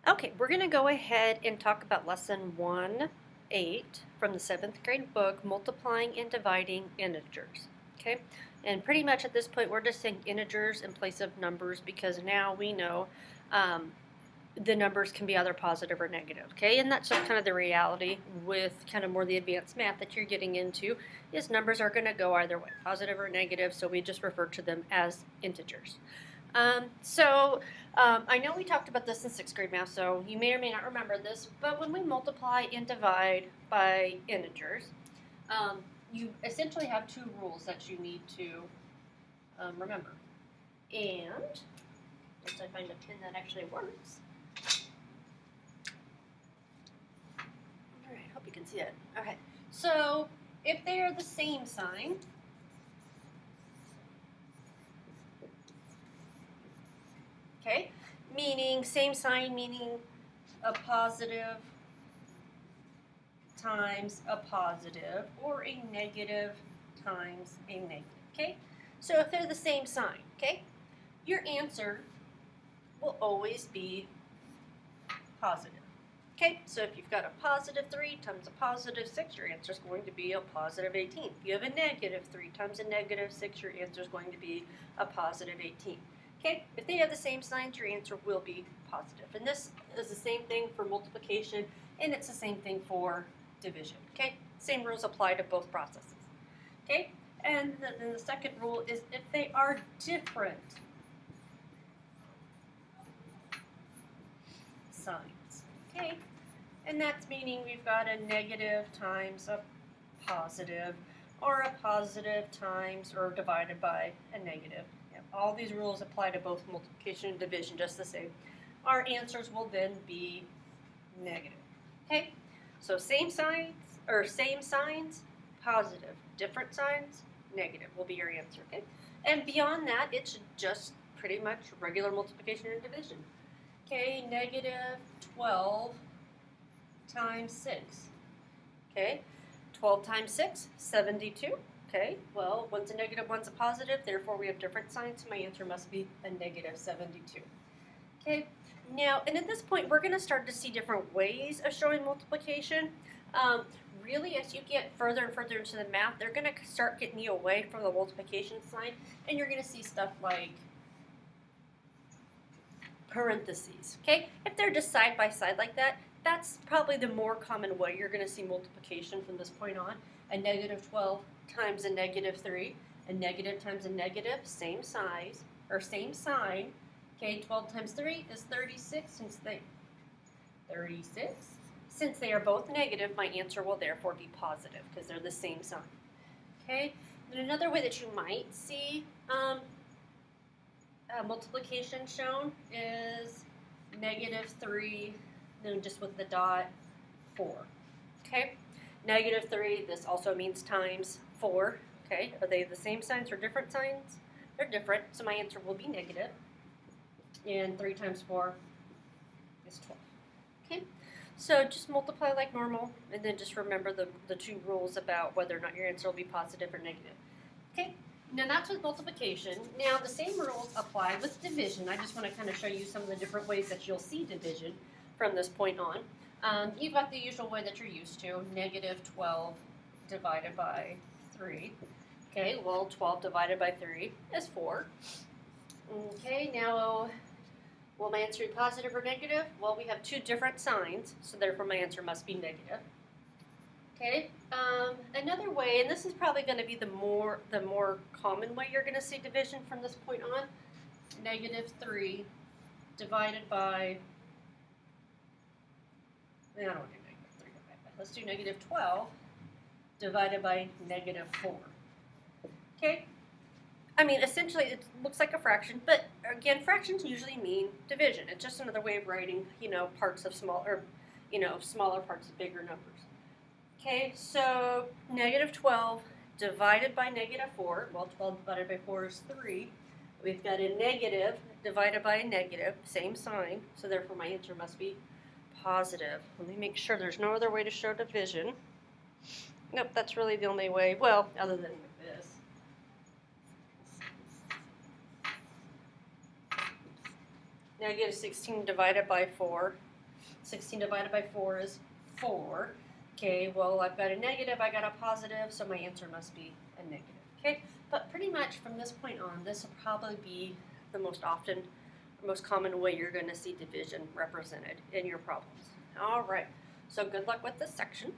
Okay, we're going to go ahead and talk about lesson 1-8 from the 7th grade book, Multiplying and Dividing Integers. Okay, and pretty much at this point we're just saying integers in place of numbers because now we know the numbers can be either positive or negative. Okay, and that's just kind of the reality with kind of more the advanced math that you're getting into is numbers are going to go either way, positive or negative, so we just refer to them as integers. I know we talked about this in 6th grade math, so you may or may not remember this, but when we multiply and divide by integers, you essentially have two rules that you need to remember. And, once I find a pin that actually works. Alright, hope you can see it. Okay, so if they are the same sign, okay, meaning same sign, meaning a positive times a positive or a negative times a negative, okay? So if they're the same sign, okay, your answer will always be positive. Okay, so if you've got a positive 3 times a positive 6, your answer is going to be a positive 18. If you have a negative 3 times a negative 6, your answer is going to be a positive 18. Okay, if they have the same signs, your answer will be positive. And this is the same thing for multiplication, and it's the same thing for division. Okay, same rules apply to both processes. Okay, and then the second rule is if they are different signs. Okay, and that's meaning we've got a negative times a positive, or a positive times or divided by a negative. All these rules apply to both multiplication and division just the same. Our answers will then be negative. Okay, so same signs, positive. Different signs, negative will be your answer. Okay, and beyond that, it's just pretty much regular multiplication and division. Okay, negative 12 times 6. Okay, 12 times 6, 72. Okay, well, one's a negative, one's a positive, therefore we have different signs, so my answer must be a negative 72. Okay, now, and at this point, we're going to start to see different ways of showing multiplication. Really, as you get further and further into the math, they're going to start getting you away from the multiplication sign, and you're going to see stuff like parentheses. Okay, if they're just side by side like that, that's probably the more common way you're going to see multiplication from this point on. A negative 12 times a negative 3, a negative times a negative, same size, or same sign. Okay, 12 times 3 is 36, Since they are both negative, my answer will therefore be positive, because they're the same sign. Okay, and another way that you might see multiplication shown is negative 3, then just with the dot, 4. Okay, negative 3, this also means times 4. Okay, are they the same signs or different signs? They're different, so my answer will be negative. And 3 times 4 is 12. Okay, so just multiply like normal, and then just remember the two rules about whether or not your answer will be positive or negative. Okay, now that's with multiplication. Now the same rules apply with division. I just want to kind of show you some of the different ways that you'll see division from this point on. You've got the usual way that you're used to, negative 12 divided by 3. Okay, well, 12 divided by 3 is 4. Okay, now will my answer be positive or negative? Well, we have two different signs, so therefore my answer must be negative. Okay, another way, and this is probably going to be the more common way you're going to see division from this point on, negative 3 divided by, I don't want to do negative 3 divided by, let's do negative 12 divided by negative 4. Okay, I mean, essentially it looks like a fraction, but again, fractions usually mean division. It's just another way of writing, parts of smaller parts of bigger numbers. Okay, so negative 12 divided by negative 4, well, 12 divided by 4 is 3. We've got a negative divided by a negative, same sign, so therefore my answer must be positive. Let me make sure there's no other way to show division. Nope, that's really the only way, well, other than like this. Negative 16 divided by 4 16 divided by 4 is 4. Okay, well, I've got a negative, I got a positive, so my answer must be a negative. Okay, but pretty much from this point on, this will probably be the most common way you're going to see division represented in your problems. All right, so good luck with this section.